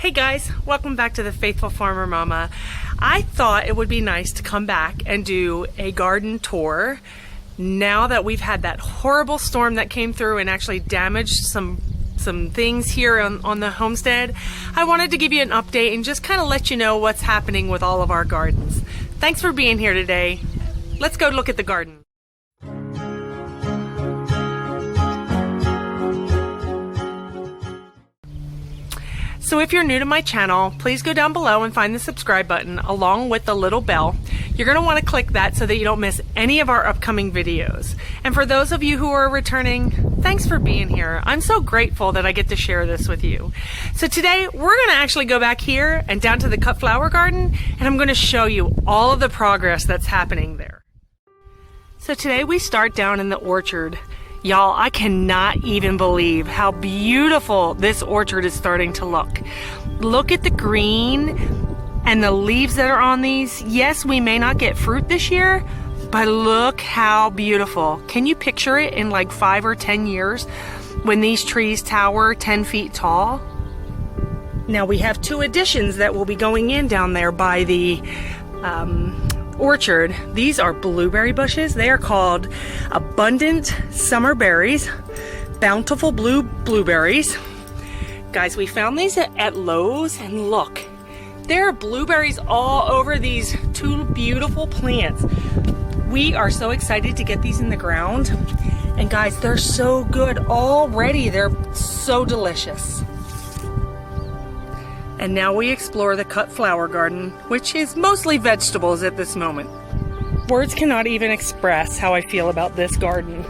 Hey guys, welcome back to the Faithful Farmer Mama. I thought it would be nice to come back and do a garden tour now that we've had that horrible storm that came through and actually damaged some things here on the homestead. I wanted to give you an update and just kind of let you know what's happening with all of our gardens. Thanks for being here today. Let's go look at the garden. So if you're new to my channel, please go down below and find the subscribe button along with the little bell. You're going to want to click that so that you don't miss any of our upcoming videos. And for those of you who are returning, thanks for being here. I'm so grateful that I get to share this with you. So today we're going to actually go back here and down to the cut flower garden, and I'm going to show you all of the progress that's happening there. So today we start down in the orchard. Y'all, I cannot even believe how beautiful this orchard is starting to look. Look at the green and the leaves that are on these. Yes, we may not get fruit this year, but look how beautiful. Can you picture it in like 5 or 10 years when these trees tower 10 feet tall? Now we have 2 additions that will be going in down there by the orchard. These are blueberry bushes. They are called Abundant Summer Berries, Bountiful Blue Blueberries. Guys, we found these at Lowe's, and look, there are blueberries all over these 2 beautiful plants. We are so excited to get these in the ground, and guys, they're so good already. They're so delicious. And now we explore the cut flower garden, which is mostly vegetables at this moment. Words cannot even express how I feel about this garden.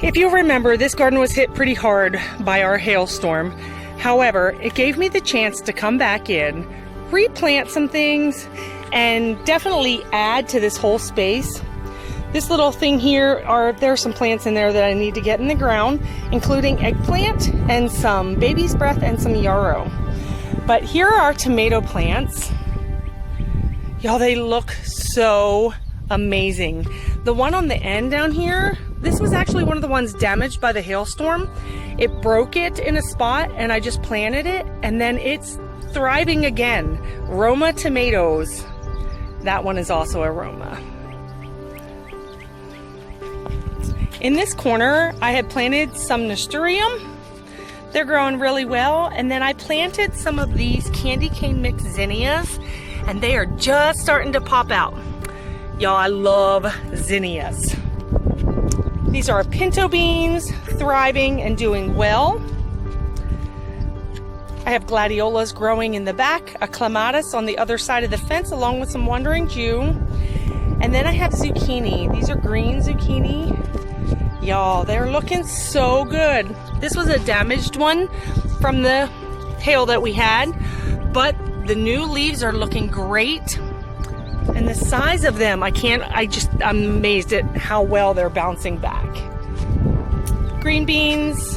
If you remember, this garden was hit pretty hard by our hailstorm. However, it gave me the chance to come back in, replant some things, and definitely add to this whole space. This little thing here, there are some plants in there that I need to get in the ground, including eggplant and some baby's breath and some yarrow. But here are our tomato plants. Y'all, they look so amazing. The one on the end down here, this was actually one of the ones damaged by the hailstorm. It broke it in a spot and I just planted it, and then it's thriving again. Roma tomatoes. That one is also a Roma. In this corner, I had planted some nasturtium. They're growing really well, and then I planted some of these candy cane mix zinnias, and they are just starting to pop out. Y'all, I love zinnias. These are pinto beans, thriving and doing well. I have gladiolas growing in the back, a clematis on the other side of the fence, along with some wandering Jew. And then I have zucchini. These are green zucchini. Y'all, they're looking so good. This was a damaged one from the hail that we had, but the new leaves are looking great. And the size of them, I'm amazed at how well they're bouncing back. Green beans,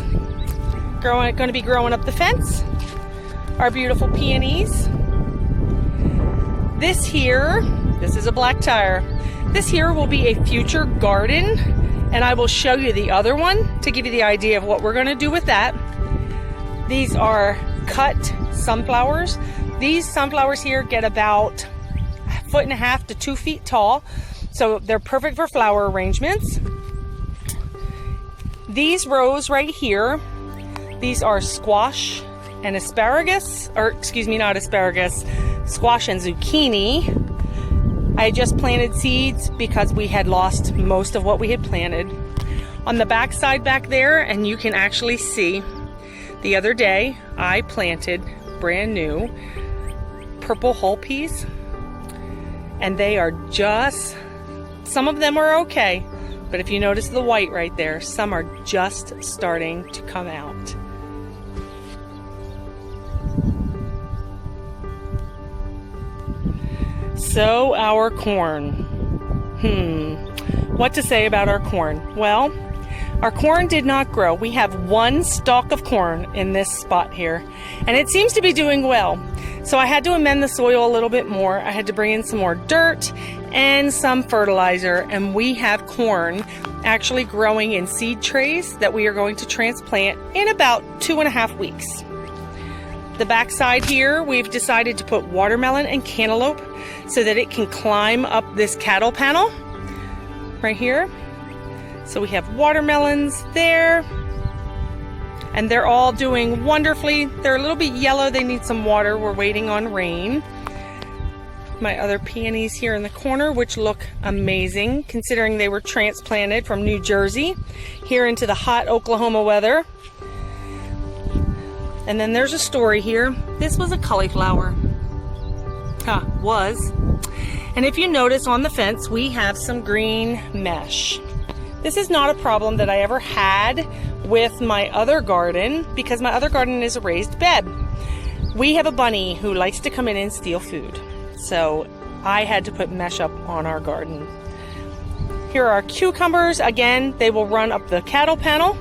going to be growing up the fence. Our beautiful peonies. This is a black tire. This here will be a future garden, and I will show you the other one to give you the idea of what we're going to do with that. These are cut sunflowers. These sunflowers here get about 1.5 to 2 feet tall, so they're perfect for flower arrangements. These rows right here, these are squash and asparagus, or excuse me, not asparagus, squash and zucchini. I just planted seeds because we had lost most of what we had planted. On the back side back there, and you can actually see, the other day I planted brand new purple hull peas, and they are just, some of them are okay, but if you notice the white right there, some are just starting to come out. So our corn. What to say about our corn? Well, our corn did not grow. We have 1 stalk of corn in this spot here, and it seems to be doing well. So I had to amend the soil a little bit more. I had to bring in some more dirt and some fertilizer, and we have corn actually growing in seed trays that we are going to transplant in about 2.5 weeks. The back side here, we've decided to put watermelon and cantaloupe so that it can climb up this cattle panel right here. So we have watermelons there, and they're all doing wonderfully. They're a little bit yellow, they need some water. We're waiting on rain. My other peonies here in the corner, which look amazing considering they were transplanted from New Jersey here into the hot Oklahoma weather. And then there's a story here. This was a cauliflower. Was. And if you notice on the fence, we have some green mesh. This is not a problem that I ever had with my other garden because my other garden is a raised bed. We have a bunny who likes to come in and steal food. So I had to put mesh up on our garden. Here are our cucumbers. Again, they will run up the cattle panel.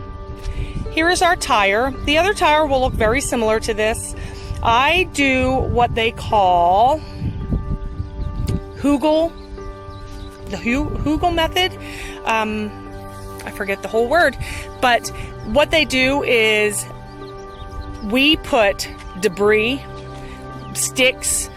Here is our tire. The other tire will look very similar to this. I do what they call Hugel, the Hugel method. I forget the whole word, but what they do is we put debris, sticks,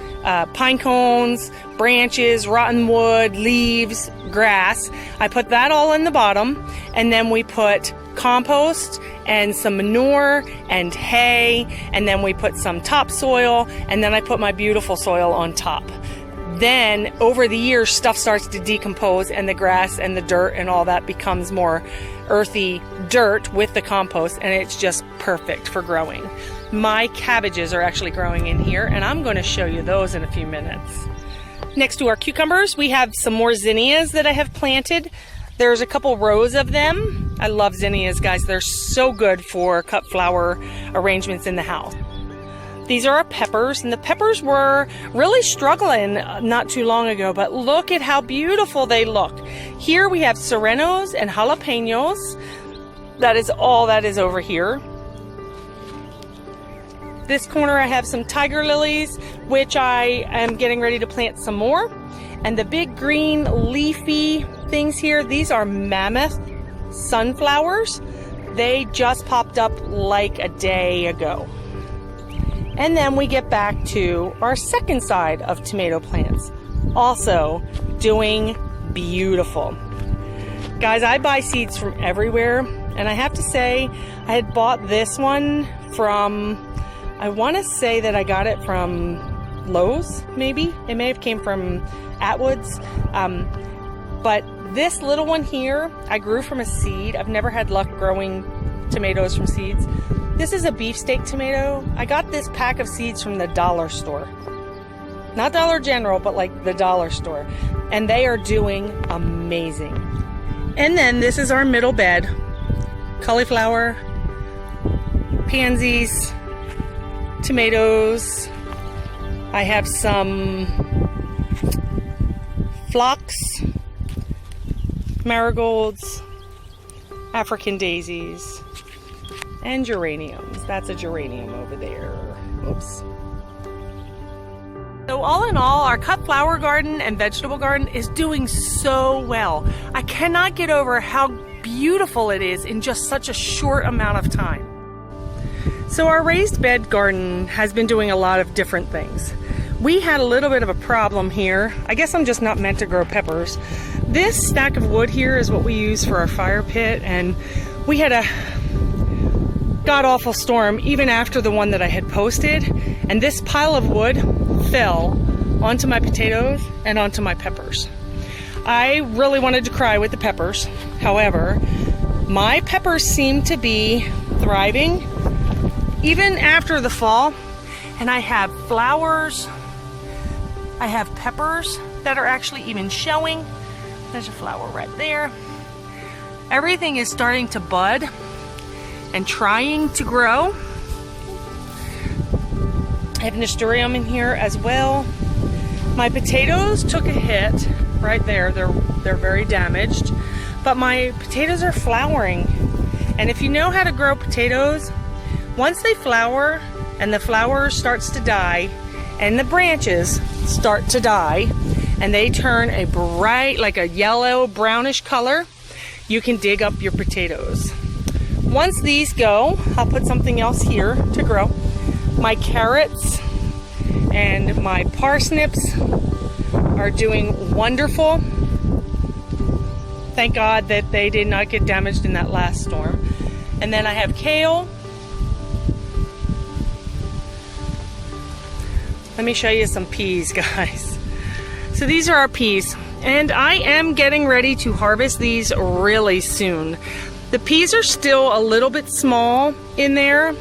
pine cones, branches, rotten wood, leaves, grass. I put that all in the bottom, and then we put compost and some manure and hay, and then we put some topsoil, and then I put my beautiful soil on top. Then over the years, stuff starts to decompose, and the grass and the dirt and all that becomes more earthy dirt with the compost, and it's just perfect for growing. My cabbages are actually growing in here, and I'm going to show you those in a few minutes. Next to our cucumbers, we have some more zinnias that I have planted. There's a couple rows of them. I love zinnias, guys. They're so good for cut flower arrangements in the house. These are our peppers, and the peppers were really struggling not too long ago, but look at how beautiful they look. Here we have serranos and jalapenos. That is all that is over here. This corner I have some tiger lilies, which I am getting ready to plant some more. And the big green leafy things here, these are mammoth sunflowers. They just popped up like a day ago. And then we get back to our second side of tomato plants, also doing beautiful. Guys, I buy seeds from everywhere, and I have to say, I had bought this one from, I want to say that I got it from Lowe's, maybe. It may have came from Atwood's, but this little one here, I grew from a seed. I've never had luck growing tomatoes from seeds. This is a beefsteak tomato. I got this pack of seeds from the dollar store. Not Dollar General, but like the dollar store. And they are doing amazing. And then this is our middle bed. Cauliflower, pansies, tomatoes. I have some phlox, marigolds, African daisies, and geraniums. That's a geranium over there. Oops. So all in all, our cut flower garden and vegetable garden is doing so well. I cannot get over how beautiful it is in just such a short amount of time. So our raised bed garden has been doing a lot of different things. We had a little bit of a problem here. I guess I'm just not meant to grow peppers. This stack of wood here is what we use for our fire pit, and we had a god-awful storm even after the one that I had posted, and this pile of wood fell onto my potatoes and onto my peppers. I really wanted to cry with the peppers. However, my peppers seem to be thriving even after the fall, and I have flowers, I have peppers that are actually even showing. There's a flower right there. Everything is starting to bud and trying to grow. I have nasturtium in here as well. My potatoes took a hit right there. They're very damaged, but my potatoes are flowering. And if you know how to grow potatoes, once they flower and the flower starts to die and the branches start to die and they turn a bright, like a yellow brownish color, you can dig up your potatoes. Once these go, I'll put something else here to grow. My carrots and my parsnips are doing wonderful. Thank God that they did not get damaged in that last storm. And then I have kale. Let me show you some peas, guys. So these are our peas, and I am getting ready to harvest these really soon. The peas are still a little bit small in there.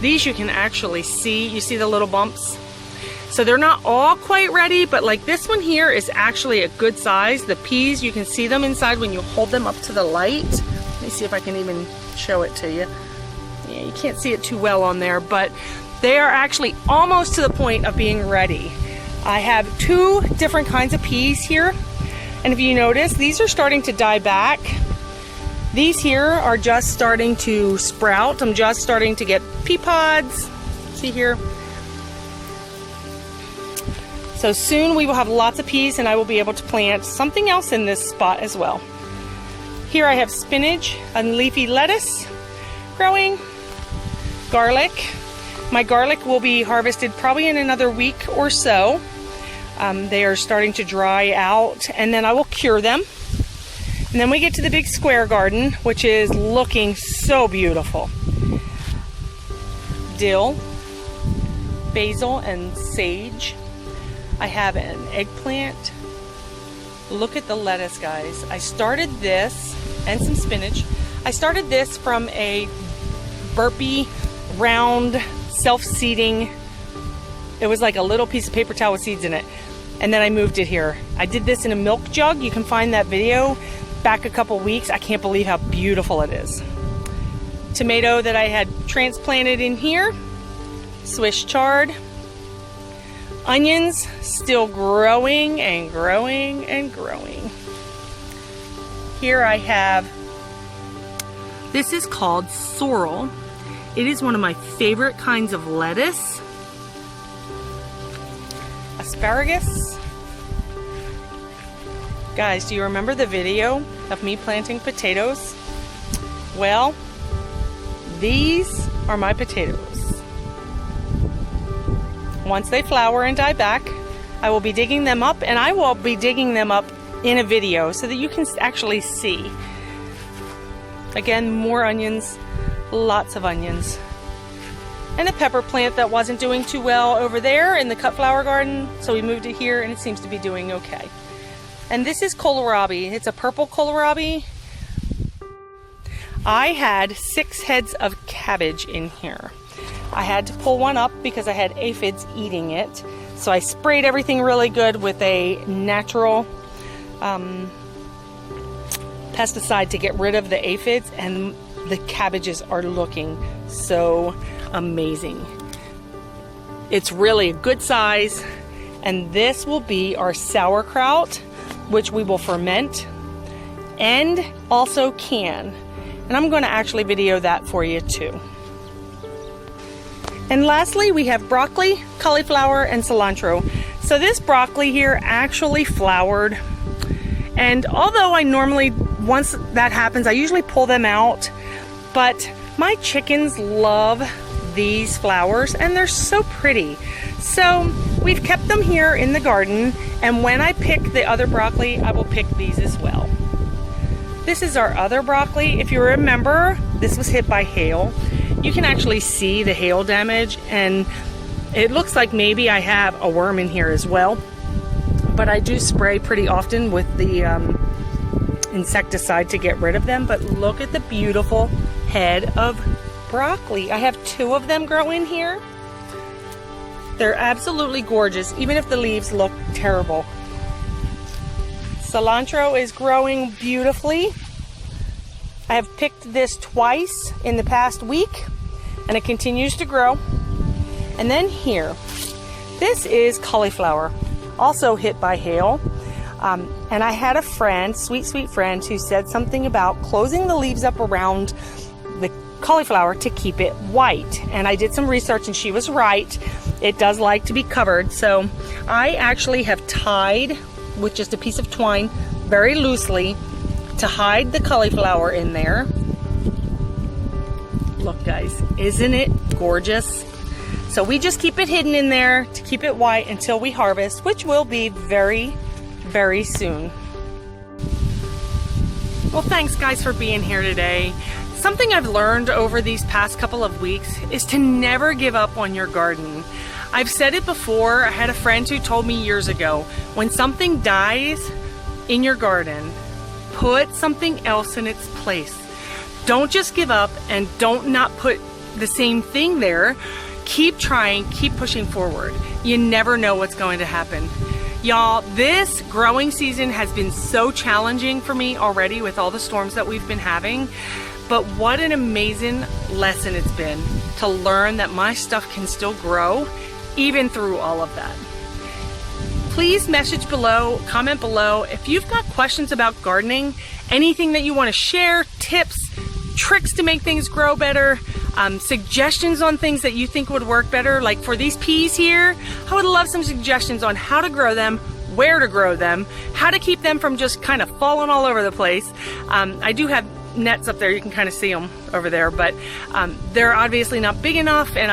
These you can actually see. You see the little bumps? So they're not all quite ready, but like this one here is actually a good size. The peas, you can see them inside when you hold them up to the light. Let me see if I can even show it to you. Yeah, you can't see it too well on there, but they are actually almost to the point of being ready. I have 2 different kinds of peas here, and if you notice, these are starting to die back. These here are just starting to sprout. I'm just starting to get pea pods. See here? So soon we will have lots of peas, and I will be able to plant something else in this spot as well. Here I have spinach and leafy lettuce growing, garlic. My garlic will be harvested probably in another week or so. They are starting to dry out, and then I will cure them. And then we get to the big square garden, which is looking so beautiful. Dill, basil, and sage. I have an eggplant. Look at the lettuce, guys. I started this, and some spinach. I started this from a burpee, round, self-seeding. It was like a little piece of paper towel with seeds in it. And then I moved it here. I did this in a milk jug. You can find that video back a couple weeks. I can't believe how beautiful it is. Tomato that I had transplanted in here. Swiss chard. Onions still growing and growing and growing. Here I have, this is called sorrel. It is one of my favorite kinds of lettuce. Asparagus. Guys, do you remember the video of me planting potatoes? Well, these are my potatoes. Once they flower and die back, I will be digging them up, and I will be digging them up in a video so that you can actually see. Again, more onions, lots of onions. And a pepper plant that wasn't doing too well over there in the cut flower garden, so we moved it here and it seems to be doing okay. And this is kohlrabi. It's a purple kohlrabi. I had 6 heads of cabbage in here. I had to pull one up because I had aphids eating it. So I sprayed everything really good with a natural pesticide to get rid of the aphids, and the cabbages are looking so amazing. It's really a good size, and this will be our sauerkraut, which we will ferment and also can. And I'm going to actually video that for you too. And lastly, we have broccoli, cauliflower, and cilantro. So this broccoli here actually flowered. And although I normally, once that happens, I usually pull them out. But my chickens love these flowers, and they're so pretty. So we've kept them here in the garden. And when I pick the other broccoli, I will pick these as well. This is our other broccoli. If you remember, this was hit by hail. You can actually see the hail damage, and it looks like maybe I have a worm in here as well. But I do spray pretty often with the insecticide to get rid of them. But look at the beautiful head of broccoli. I have 2 of them growing here. They're absolutely gorgeous, even if the leaves look terrible. Cilantro is growing beautifully. I have picked this twice in the past week, and it continues to grow. And then here, this is cauliflower, also hit by hail. And I had a friend, sweet friend, who said something about closing the leaves up around the cauliflower to keep it white. And I did some research, and she was right. It does like to be covered. So I actually have tied with just a piece of twine very loosely to hide the cauliflower in there. Look, guys, isn't it gorgeous? So we just keep it hidden in there to keep it white until we harvest, which will be very, very soon. Well, thanks guys for being here today. Something I've learned over these past couple of weeks is to never give up on your garden. I've said it before. I had a friend who told me years ago, when something dies in your garden, put something else in its place. Don't just give up and don't not put the same thing there. Keep trying, keep pushing forward. You never know what's going to happen. Y'all, this growing season has been so challenging for me already with all the storms that we've been having. But what an amazing lesson it's been to learn that my stuff can still grow even through all of that. Please message below, comment below. If you've got questions about gardening, anything that you want to share, tips, tricks to make things grow better, suggestions on things that you think would work better, like for these peas here, I would love some suggestions on how to grow them, where to grow them, how to keep them from just kind of falling all over the place. I do have nets up there, you can kind of see them over there, but they're obviously not big enough, and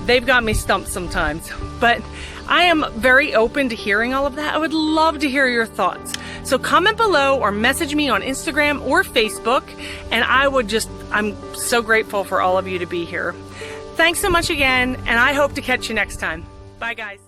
they've got me stumped sometimes. But I am very open to hearing all of that. I would love to hear your thoughts. So comment below or message me on Instagram or Facebook, and I'm so grateful for all of you to be here. Thanks so much again, and I hope to catch you next time. Bye guys.